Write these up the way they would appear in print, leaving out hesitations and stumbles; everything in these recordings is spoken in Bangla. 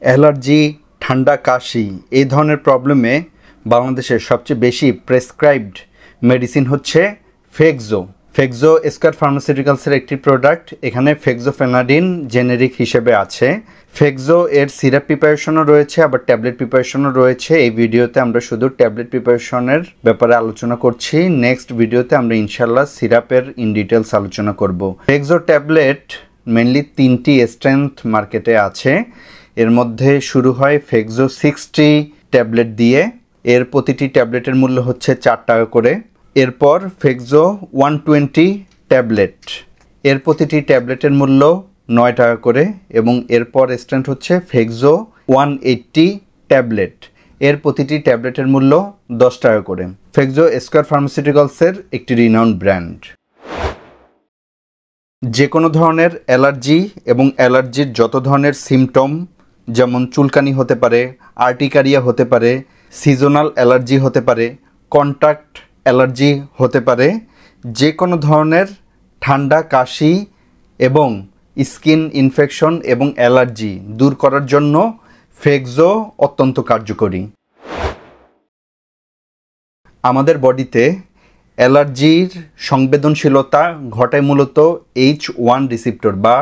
অ্যালার্জি, ঠান্ডা, কাশি এই ধরনের প্রবলেমে বাংলাদেশের সবচেয়ে বেশি প্রেসক্রাইবড মেডিসিন হচ্ছে ফেক্সো। ফেক্সো স্কয়ার ফার্মাসিউটিক্যালসের একটি প্রোডাক্ট। এখানে ফেক্সোফেনাডিন জেনেরিক হিসেবে আছে। ফেক্সো এর সিরাপ প্রিপারেশনও রয়েছে, আবার ট্যাবলেট প্রিপারেশনও রয়েছে। এই ভিডিওতে আমরা শুধু ট্যাবলেট প্রিপারেশনের ব্যাপারে আলোচনা করছি। নেক্সট ভিডিওতে আমরা ইনশাল্লাহ সিরাপের ইন ডিটেলস আলোচনা করব। ফেক্সো ট্যাবলেট মেনলি 3টি স্ট্রেংথ মার্কেটে আছে। এর মধ্যে শুরু হয় ফেক্সো 60 ট্যাবলেট দিয়ে। এর প্রতিটি ট্যাবলেটের মূল্য হচ্ছে 4 টাকা করে। এরপর ফেক্সো 120 ট্যাবলেট, এর প্রতিটি ট্যাবলেটের মূল্য 9 টাকা করে। এবং এরপর স্ট্রেংথ হচ্ছে ফেক্সো 180 ট্যাবলেট, এর প্রতিটি ট্যাবলেটের মূল্য 10 টাকা করে। ফেক্সো স্কয়ার ফার্মাসিউটিক্যালসের একটি রিনাউন্ড ব্র্যান্ড। যে কোনো ধরনের অ্যালার্জি এবং অ্যালার্জির যত ধরনের সিমটম, যেমন চুলকানি হতে পারে, আর্টিকারিয়া হতে পারে, সিজনাল অ্যালার্জি হতে পারে, কন্ট্যাক্ট অ্যালার্জি হতে পারে, যে কোনো ধরনের ঠান্ডা, কাশি এবং স্কিন ইনফেকশন এবং অ্যালার্জি দূর করার জন্য ফেক্সো অত্যন্ত কার্যকরী। আমাদের বডিতে অ্যালার্জির সংবেদনশীলতা ঘটায় মূলত H1 রিসিপ্টর বা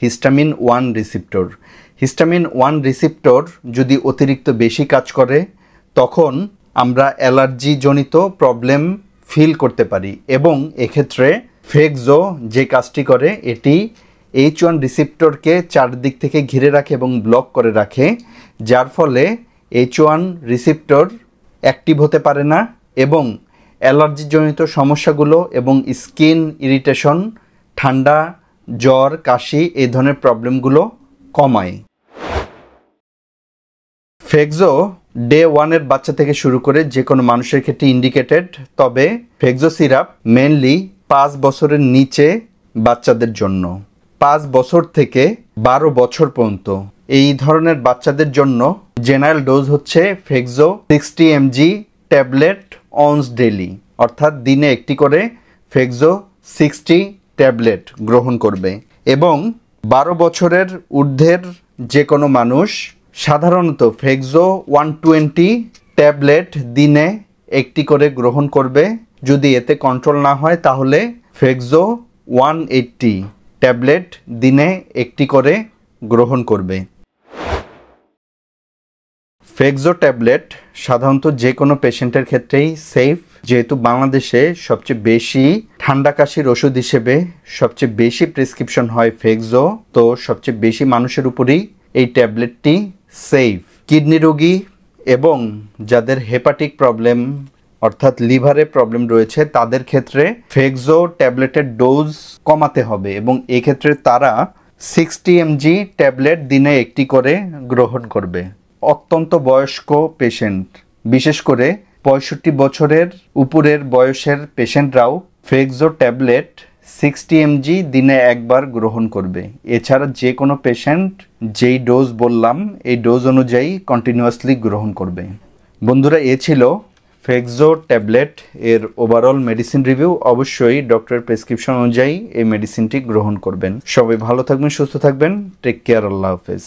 হিস্টামিন 1 রিসিপ্টর। হিস্টামিন 1 রিসিপ্টর যদি অতিরিক্ত বেশি কাজ করে তখন আমরা অ্যালার্জিজনিত প্রবলেম ফিল করতে পারি। এবং এক্ষেত্রে ফেক্সো যে কাজটি করে, এটি H1 রিসিপ্টরকে চারদিক থেকে ঘিরে রাখে এবং ব্লক করে রাখে, যার ফলে H1 রিসিপ্টর অ্যাক্টিভ হতে পারে না এবং অ্যালার্জিজনিত সমস্যাগুলো এবং স্কিন ইরিটেশন, ঠান্ডা, জ্বর, কাশি এই ধরনের প্রবলেমগুলো কমায়। ফেক্সো ডে 1-এর বাচ্চা থেকে শুরু করে যে কোনো মানুষের ক্ষেত্রে ইন্ডিকেটেড, তবে ফেক্সো সিরাপ মেনলি 5 বছরের নিচে বাচ্চাদের জন্য। 5 বছর থেকে 12 বছর পর্যন্ত এই ধরনের বাচ্চাদের জন্য জেনারেল ডোজ হচ্ছে Fexo 60 mg tablet once daily, অর্থাৎ দিনে একটি করে ফেক্সো 60 ট্যাবলেট গ্রহণ করবে। এবং 12 বছরের ঊর্ধ্বের যে কোনো মানুষ সাধারণত ফেক্সো 120 ট্যাবলেট দিনে একটি করে গ্রহণ করবে। যদি এতে কন্ট্রোল না হয় তাহলে ফেক্সো 180 ট্যাবলেট দিনে একটি করে গ্রহণ করবে। ফেক্সো ট্যাবলেট সাধারণত যে কোনো পেশেন্টের ক্ষেত্রেই সেফ, যেহেতু বাংলাদেশে সবচেয়ে বেশি ঠান্ডা কাশির ওষুধ হিসেবে সবচেয়ে বেশি প্রেসক্রিপশন হয় ফেক্সো, তো সবচেয়ে বেশি মানুষের উপরেই এই ট্যাবলেটটি সেফ। কিডনি রোগী এবং যাদের হেপাটিক প্রবলেম অর্থাৎ লিভারে প্রবলেম রয়েছে তাদের ক্ষেত্রে ফেক্সো ট্যাবলেটের ডোজ কমাতে হবে এবং এক্ষেত্রে তারা 60 mg ট্যাবলেট দিনে একটি করে গ্রহণ করবে। অত্যন্ত বয়স্ক পেশেন্ট, বিশেষ করে 65 বছরের উপরের বয়সের পেশেন্টরাও ফেক্সো ট্যাবলেট 60 mg দিনে একবার গ্রহণ করবে। এছাড়া যে কোনো পেশেন্ট যেই ডোজ বললাম এই ডোজ অনুযায়ী কন্টিনিউয়াসলি গ্রহণ করবে। বন্ধুরা, এ ছিল ফেক্সো ট্যাবলেট এর ওভারঅল মেডিসিন রিভিউ। অবশ্যই ডক্টরের প্রেসক্রিপশন অনুযায়ী এই মেডিসিনটি গ্রহণ করবেন। সবাই ভালো থাকবেন, সুস্থ থাকবেন। Take care. আল্লাহ হাফেজ।